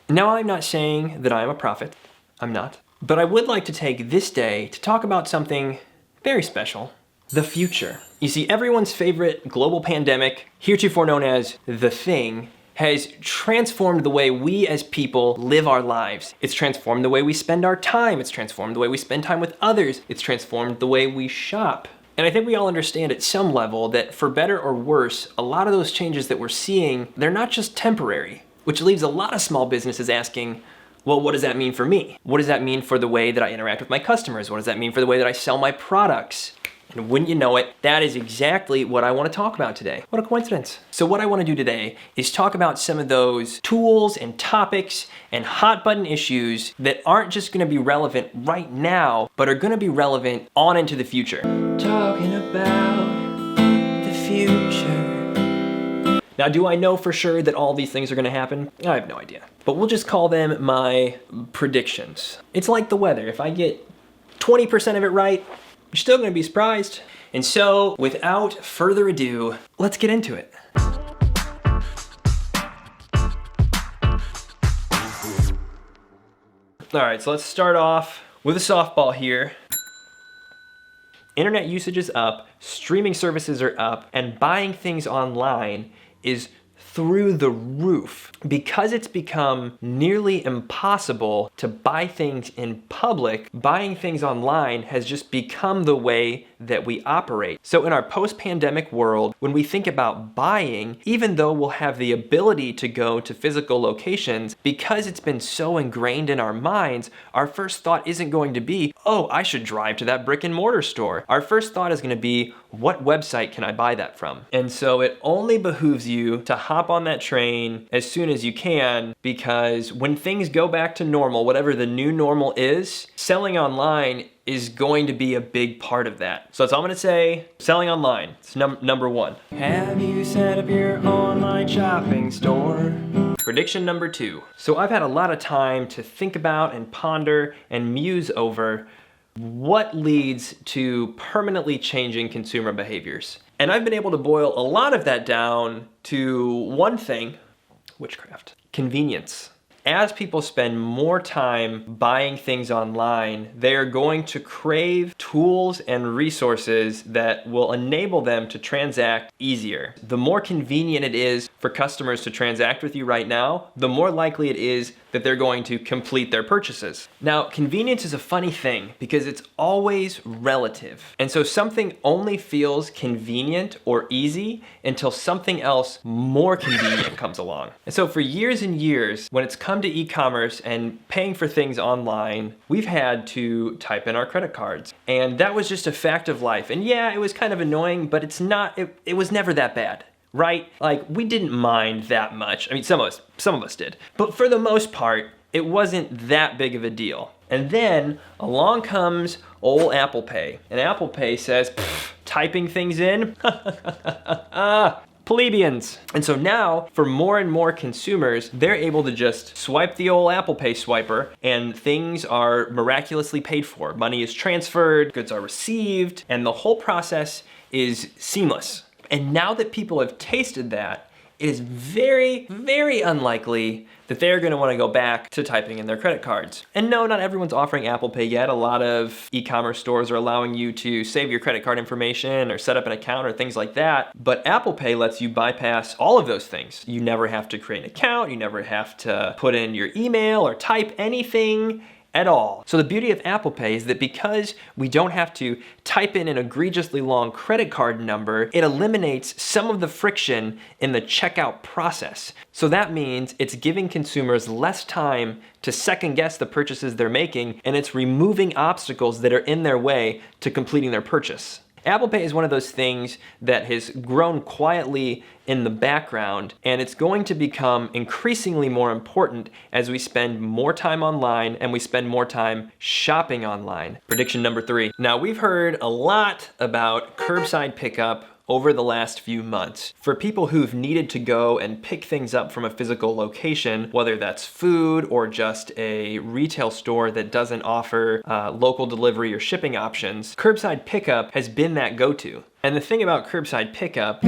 Now, I'm not saying that I am a prophet. I'm not. But I would like to take this day to talk about something very special. The future. You see, everyone's favorite global pandemic, heretofore known as the thing, has transformed the way we as people live our lives. It's transformed the way we spend our time. It's transformed the way we spend time with others. It's transformed the way we shop. And I think we all understand at some level that for better or worse, a lot of those changes that we're seeing, they're not just temporary, which leaves a lot of small businesses asking, well, what does that mean for me? What does that mean for the way that I interact with my customers? What does that mean for the way that I sell my products? And wouldn't you know it, that is exactly what I want to talk about today. What a coincidence. So what I want to do today is talk about some of those tools and topics and hot button issues that aren't just going to be relevant right now, but are going to be relevant on into the future. Talking about the future. Now, do I know for sure that all these things are going to happen? I have no idea. But we'll just call them my predictions. It's like the weather. If I get 20% of it right, you're still gonna be surprised. And so, without further ado, let's get into it. All right, so let's start off with a softball here. Internet usage is up, streaming services are up, and buying things online is through the roof. Because it's become nearly impossible to buy things in public, buying things online has just become the way that we operate. So in our post-pandemic world, when we think about buying, even though we'll have the ability to go to physical locations, because it's been so ingrained in our minds, our first thought isn't going to be, oh, I should drive to that brick and mortar store. Our first thought is going to be, what website can I buy that from? And so it only behooves you to hop on that train as soon as you can, because when things go back to normal, whatever the new normal is, selling online is going to be a big part of that. So that's all I'm gonna say. Selling online, it's number one. Have you set up your online shopping store? Prediction number two. So I've had a lot of time to think about and ponder and muse over what leads to permanently changing consumer behaviors. And I've been able to boil a lot of that down to one thing: witchcraft. Convenience. As people spend more time buying things online, they are going to crave tools and resources that will enable them to transact easier. The more convenient it is for customers to transact with you right now, the more likely it is that they're going to complete their purchases. Now, convenience is a funny thing because it's always relative. And so something only feels convenient or easy until something else more convenient comes along. And so for years and years, when it's come to e-commerce and paying for things online, we've had to type in our credit cards. And that was just a fact of life. And yeah, it was kind of annoying, but it was never that bad. Right? Like, we didn't mind that much. I mean, some of us did. But for the most part, it wasn't that big of a deal. And then along comes old Apple Pay. And Apple Pay says, typing things in? Plebeians. And so now, for more and more consumers, they're able to just swipe the old Apple Pay swiper and things are miraculously paid for. Money is transferred, goods are received, and the whole process is seamless. And now that people have tasted that, it is very, very unlikely that they're gonna wanna go back to typing in their credit cards. And no, not everyone's offering Apple Pay yet. A lot of e-commerce stores are allowing you to save your credit card information or set up an account or things like that. But Apple Pay lets you bypass all of those things. You never have to create an account. You never have to put in your email or type anything at all. So the beauty of Apple Pay is that because we don't have to type in an egregiously long credit card number, it eliminates some of the friction in the checkout process. So that means it's giving consumers less time to second guess the purchases they're making, and it's removing obstacles that are in their way to completing their purchase. Apple Pay is one of those things that has grown quietly in the background, and it's going to become increasingly more important as we spend more time online and we spend more time shopping online. Prediction number three. Now, we've heard a lot about curbside pickup over the last few months. For people who've needed to go and pick things up from a physical location, whether that's food or just a retail store that doesn't offer local delivery or shipping options, curbside pickup has been that go-to. And the thing about curbside pickup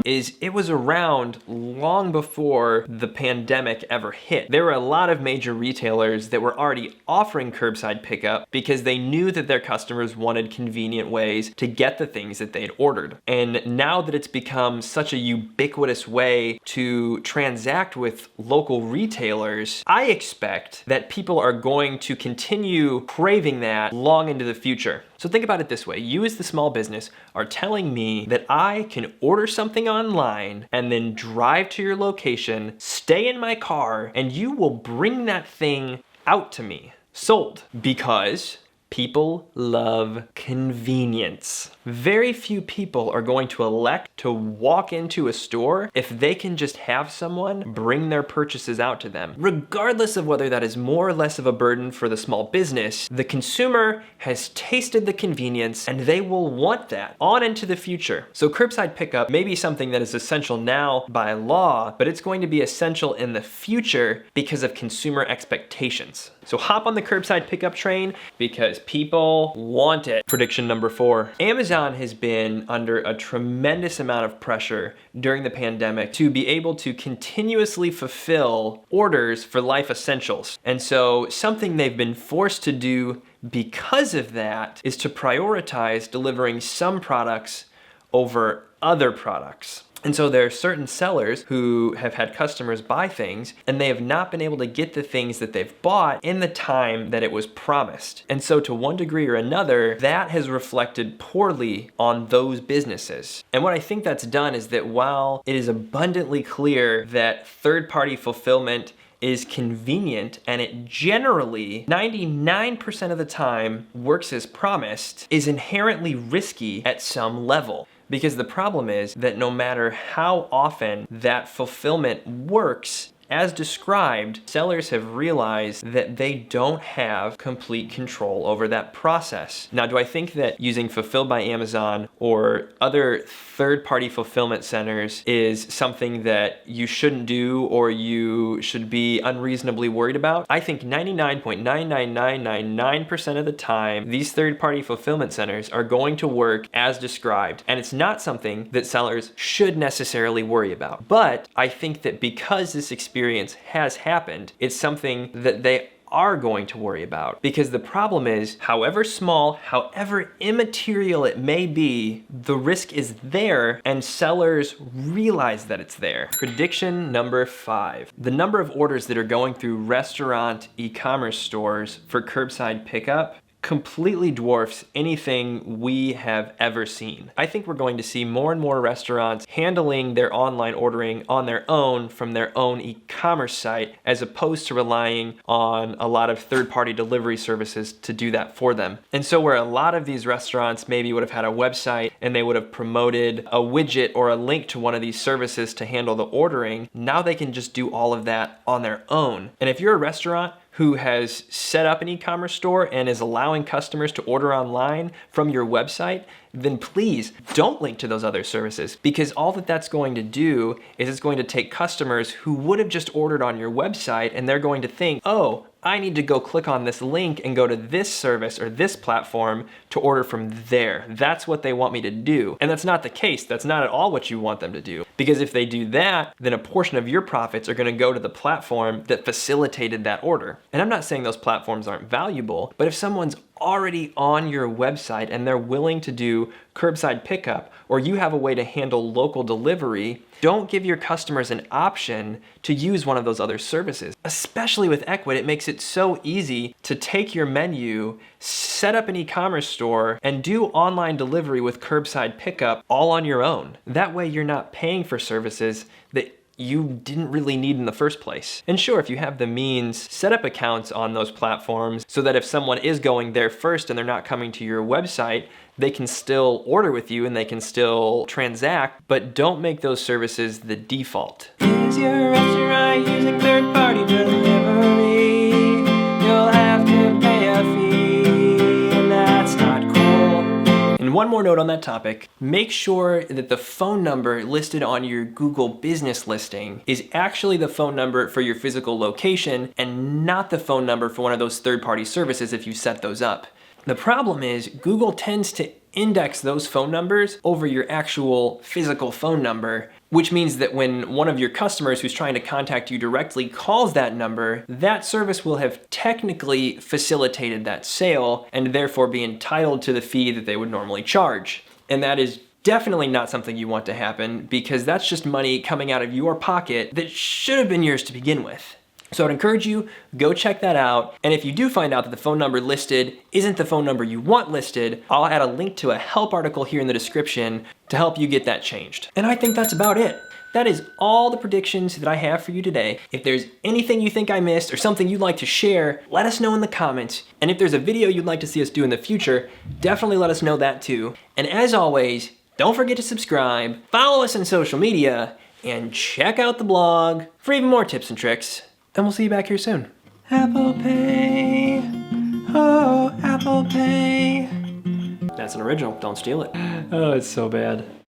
is it was around long before the pandemic ever hit. There were a lot of major retailers that were already offering curbside pickup because they knew that their customers wanted convenient ways to get the things that they'd ordered. And now that it's become such a ubiquitous way to transact with local retailers, I expect that people are going to continue craving that long into the future. So think about it this way. You as the small business are telling me that I can order something online and then drive to your location, stay in my car, and you will bring that thing out to me. Sold. Because people love convenience. Very few people are going to elect to walk into a store if they can just have someone bring their purchases out to them. Regardless of whether that is more or less of a burden for the small business, the consumer has tasted the convenience and they will want that on into the future. So curbside pickup may be something that is essential now by law, but it's going to be essential in the future because of consumer expectations. So hop on the curbside pickup train because people want it. Prediction number 4. Amazon has been under a tremendous amount of pressure during the pandemic to be able to continuously fulfill orders for life essentials. And so something they've been forced to do because of that is to prioritize delivering some products over other products. And so there are certain sellers who have had customers buy things and they have not been able to get the things that they've bought in the time that it was promised. And so to one degree or another, that has reflected poorly on those businesses. And what I think that's done is that while it is abundantly clear that third-party fulfillment is convenient and it generally 99% of the time works as promised, is inherently risky at some level. Because the problem is that no matter how often that fulfillment works, as described, sellers have realized that they don't have complete control over that process. Now, do I think that using Fulfilled by Amazon or other third-party fulfillment centers is something that you shouldn't do or you should be unreasonably worried about? I think 99.99999% of the time, these third-party fulfillment centers are going to work as described. And it's not something that sellers should necessarily worry about. But I think that because this experience has happened, it's something that they are going to worry about. Because the problem is, however small, however immaterial it may be, the risk is there and sellers realize that it's there. Prediction number 5. The number of orders that are going through restaurant e-commerce stores for curbside pickup completely dwarfs anything we have ever seen. I think we're going to see more and more restaurants handling their online ordering on their own from their own e-commerce site as opposed to relying on a lot of third-party delivery services to do that for them. And so where a lot of these restaurants maybe would have had a website and they would have promoted a widget or a link to one of these services to handle the ordering, now they can just do all of that on their own. And if you're a restaurant who has set up an e-commerce store and is allowing customers to order online from your website, then please don't link to those other services, because all that that's going to do is it's going to take customers who would have just ordered on your website and they're going to think, oh, I need to go click on this link and go to this service or this platform to order from there. That's what they want me to do. And that's not the case. That's not at all what you want them to do. Because if they do that, then a portion of your profits are going to go to the platform that facilitated that order. And I'm not saying those platforms aren't valuable, but if someone's already on your website and they're willing to do curbside pickup, or you have a way to handle local delivery, don't give your customers an option to use one of those other services. Especially with Ecwid, it makes it so easy to take your menu, set up an e-commerce store, and do online delivery with curbside pickup all on your own. That way you're not paying for services that you didn't really need in the first place. And sure, if you have the means, set up accounts on those platforms so that if someone is going there first and they're not coming to your website, they can still order with you and they can still transact, but don't make those services the default. Is your restaurant using third-party delivery? You'll have to pay a fee, and that's not cool. And one more note on that topic, make sure that the phone number listed on your Google business listing is actually the phone number for your physical location and not the phone number for one of those third-party services if you set those up. The problem is Google tends to index those phone numbers over your actual physical phone number, which means that when one of your customers who's trying to contact you directly calls that number, that service will have technically facilitated that sale and therefore be entitled to the fee that they would normally charge. And that is definitely not something you want to happen, because that's just money coming out of your pocket that should have been yours to begin with. So I'd encourage you, go check that out. And if you do find out that the phone number listed isn't the phone number you want listed, I'll add a link to a help article here in the description to help you get that changed. And I think that's about it. That is all the predictions that I have for you today. If there's anything you think I missed or something you'd like to share, let us know in the comments. And if there's a video you'd like to see us do in the future, definitely let us know that too. And as always, don't forget to subscribe, follow us on social media, and check out the blog for even more tips and tricks. And we'll see you back here soon. Apple Pay, oh, Apple Pay. That's an original, don't steal it. Oh, it's so bad.